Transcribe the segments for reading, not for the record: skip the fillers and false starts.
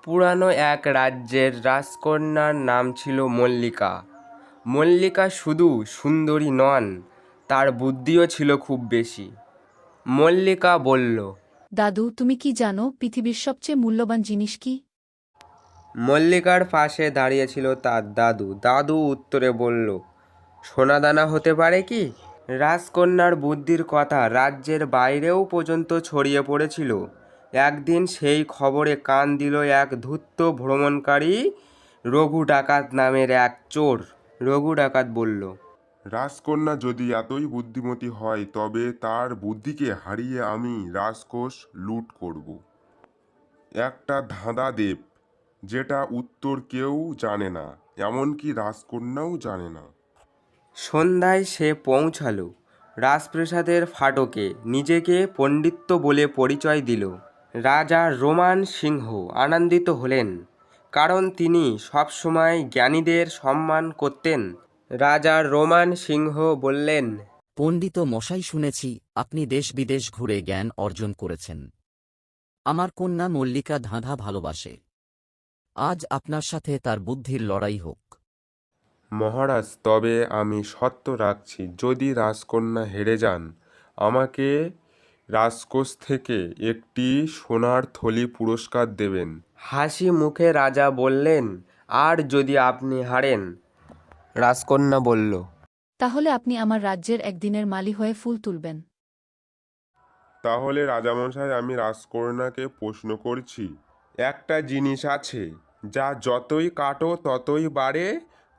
পুরানো এক রাজ্যের রাজকন্যার নাম ছিল মল্লিকা। মল্লিকা শুধু সুন্দরী নন, তার বুদ্ধিও ছিল খুব বেশি। মল্লিকা বলল, দাদু, তুমি কি জানো পৃথিবীর সবচেয়ে মূল্যবান জিনিস কি? মল্লিকার পাশে দাঁড়িয়েছিল তার দাদু। দাদু উত্তরে বলল, সোনাদানা হতে পারে কি? রাজকন্যার বুদ্ধির কথা রাজ্যের বাইরেও পর্যন্ত ছড়িয়ে পড়েছিল। একদিন সেই খবরে কান দিল এক ধূর্ত ভ্রমণকারী রঘু ডাকাত নামের এক চোর। রঘু ডাকাত বলল, রাজকন্যা যদি এতই বুদ্ধিমতী হয় তবে তার বুদ্ধিকে হারিয়ে আমি রাজকোষ লুট করব। একটা ধাঁধা দেব, যেটা উত্তর কেউ জানে না, এমনকি রাজকন্যাও জানে না। সন্ধ্যায় সে পৌঁছালো রাজপ্রাসাদের ফাটকে। নিজেকে পণ্ডিত্য বলে পরিচয় দিল। রাজা রোমান সিংহ আনন্দিত হলেন, কারণ তিনি সবসময় জ্ঞানীদের সম্মান করতেন। রাজা রোমান সিংহ বললেন, পণ্ডিত মশাই, শুনেছি আপনি দেশ বিদেশ ঘুরে জ্ঞান অর্জন করেছেন। আমার কন্যা মল্লিকা ধাঁধা ভালোবাসে। আজ আপনার সাথে তার বুদ্ধির লড়াই হোক। মহারাজ, তবে আমি শর্ত রাখছি, যদি রাজকন্যা হেরে যান আমাকে রাজকোষ থেকে একটি সোনার থলি পুরস্কার দেবেন। হাসি মুখে রাজা বললেন, আর যদি আপনি হারেন? রাজকন্যা বলল, তাহলে আপনি আমার রাজ্যের একদিনের মালি হয়ে ফুল তুলবেন। তাহলে রাজামশাই, আমি রাজকন্যাকে প্রশ্ন করছি, একটা জিনিস আছে যা যতই কাটো ততই বাড়ে,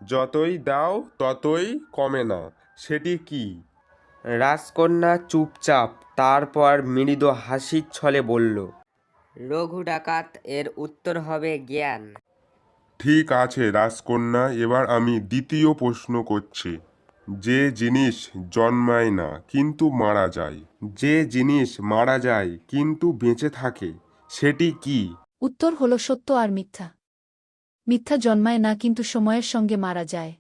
যতই দাও ততই কমে না, সেটি কি? রাজকন্যা চুপচাপ, তারপর মৃদু হাসির ছলে বলল, রঘু ডাকাত, এর উত্তর হবে জ্ঞান। ঠিক আছে রাজকন্যা, এবার আমি দ্বিতীয় প্রশ্ন করছি। যে জিনিস জন্মায় না কিন্তু মারা যায়, যে জিনিস মারা যায় কিন্তু বেঁচে থাকে, সেটি কি? উত্তর হলো সত্য আর মিথ্যা। মিথ্যা জন্মায় না কিন্তু সময়ের সঙ্গে মারা যায়,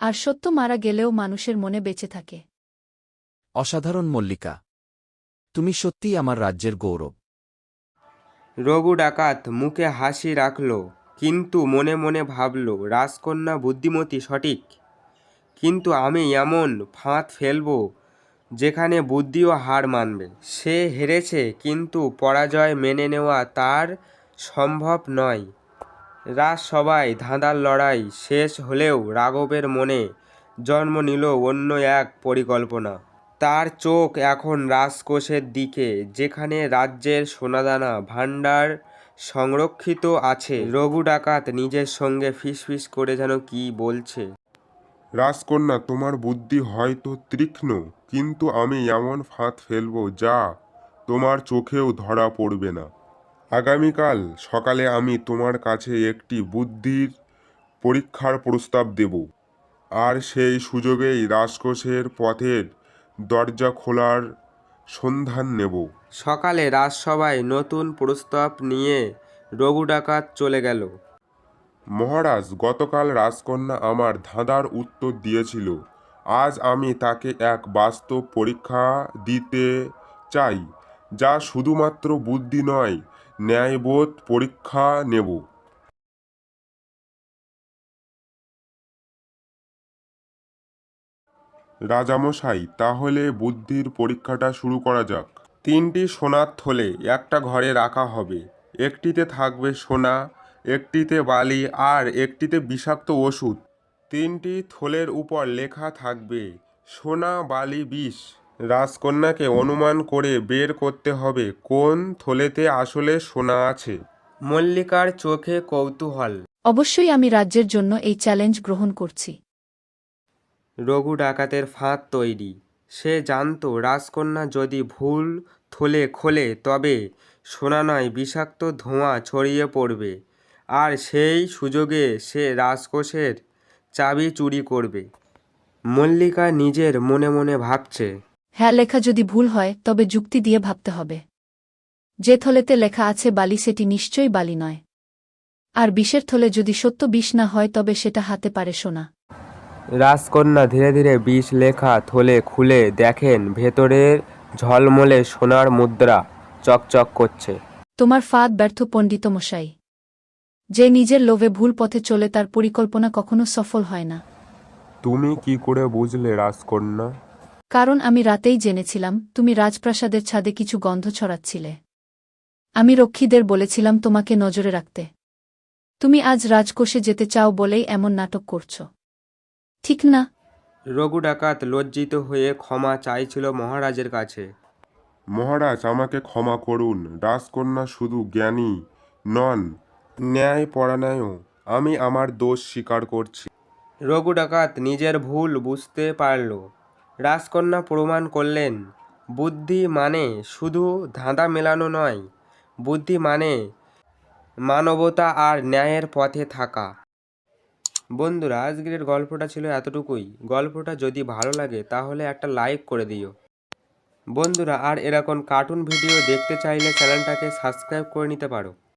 আর সত্য মারা গেলেও মানুষের মনে বেঁচে থাকে। অসাধারণ মল্লিকা, তুমি সত্যিই আমার রাজ্যের গৌরব। রঘু ডাকাত মুখে হাসি রাখল, কিন্তু মনে মনে ভাবল, রাজকন্যা বুদ্ধিমতী সঠিক, কিন্তু আমি এমন ফাঁদ ফেলব যেখানে বুদ্ধিও হার মানবে। সে হেরেছে, কিন্তু পরাজয় মেনে নেওয়া তার সম্ভব নয়। রাজসভায় ধাঁধার লড়াই শেষ হলেও রাঘবের মনে জন্ম নিল অন্য এক পরিকল্পনা। তার চোখ এখন রাজকোষের দিকে, যেখানে রাজ্যের সোনাদানা ভাণ্ডার সংরক্ষিত আছে। রঘু ডাকাত নিজের সঙ্গে ফিসফিস করে যেন কি বলছে। রাজকন্যা, তোমার বুদ্ধি হয়তো তীক্ষ্ণ, কিন্তু আমি এমন ফাঁদ ফেলবো যা তোমার চোখেও ধরা পড়বে না। আগামীকাল সকালে আমি তোমার কাছে একটি বুদ্ধির পরীক্ষার প্রস্তাব দেব, আর সেই সুযোগেই রাজকোষের পথের দরজা খোলার সন্ধান নেব। সকালে রাজসভায় নতুন প্রস্তাব নিয়ে রঘু ডাকাত চলে গেল। মহারাজ, গতকাল রাজকন্যা আমার ধাঁধার উত্তর দিয়েছিল। আজ আমি তাকে এক বাস্তব পরীক্ষা দিতে চাই, যা শুধুমাত্র বুদ্ধি নয়, ন্যায়বোধ পরীক্ষা নেব। রাজামশাই, তাহলে বুদ্ধির পরীক্ষাটা শুরু করা যাক। 3টি সোনার থলে একটা ঘরে রাখা হবে। একটিতে থাকবে সোনা, একটিতে বালি, আর একটিতে বিষাক্ত ওষুধ। 3টি থলের উপর লেখা থাকবে সোনা, বালি, বিষ। রাজকন্যাকে অনুমান করে বের করতে হবে কোন থলেতে আসলে সোনা আছে। মল্লিকার চোখে কৌতূহল। অবশ্যই আমি রাজ্যের জন্য এই চ্যালেঞ্জ গ্রহণ করছি। রঘু ডাকাতের ফাঁদ তৈরি। সে জানত রাজকন্যা যদি ভুল থলে খোলে তবে সোনা নয়, বিষাক্ত ধোঁয়া ছড়িয়ে পড়বে, আর সেই সুযোগে সে রাজকোষের চাবি চুরি করবে। মল্লিকা নিজের মনে মনে ভাবছে, হ্যাঁ, লেখা যদি ভুল হয় তবে যুক্তি দিয়ে ভাবতে হবে। যে থলেতে লেখা আছে বালি, সেটি নিশ্চয়ই বালি নয়। আর বিষের থলে যদি সত্য বিষ না হয় তবে সেটা হাতে পারে সোনা। রাজকন্যা ধীরে ধীরে বিষ লেখা থলে খুলে দেখেন ভেতরের ঝলমলে সোনার মুদ্রা চকচক করছে। তোমার ফাঁদ ব্যর্থ পণ্ডিতমশাই। যে নিজের লোভে ভুল পথে চলে তার পরিকল্পনা কখনো সফল হয় না। তুমি কি করে বুঝলে রাজকন্যা? কারণ আমি রাতেই জেনেছিলাম তুমি রাজপ্রাসাদের ছাদে কিছু গন্ধ ছড়াচ্ছিলে। আমি রক্ষীদের বলেছিলাম তোমাকে নজরে রাখতে। তুমি আজ রাজকোষে যেতে চাও বলেই এমন নাটক করছো, ঠিক না? রঘু ডাকাত লজ্জিত হয়ে ক্ষমা চাইছিল মহারাজের কাছে। মহারাজ, আমাকে ক্ষমা করুন। রাজকন্যা শুধু জ্ঞানী নন, ন্যায়পরায়ণও। আমি আমার দোষ স্বীকার করছি। রঘু ডাকাত নিজের ভুল বুঝতে পারল। রাজকন্যা প্রমাণ করলেন, বুদ্ধি মানে শুধু ধাঁধা মেলানো নয়, বুদ্ধি মানে মানবতা আর ন্যায়ের পথে থাকা। বন্ধুরা, আজকের গল্পটা ছিল এতটুকুই। গল্পটা যদি ভালো লাগে তাহলে একটা লাইক করে দিও বন্ধুরা। আর এরকম কার্টুন ভিডিও দেখতে চাইলে চ্যানেলটাকে সাবস্ক্রাইব করে নিতে পারো।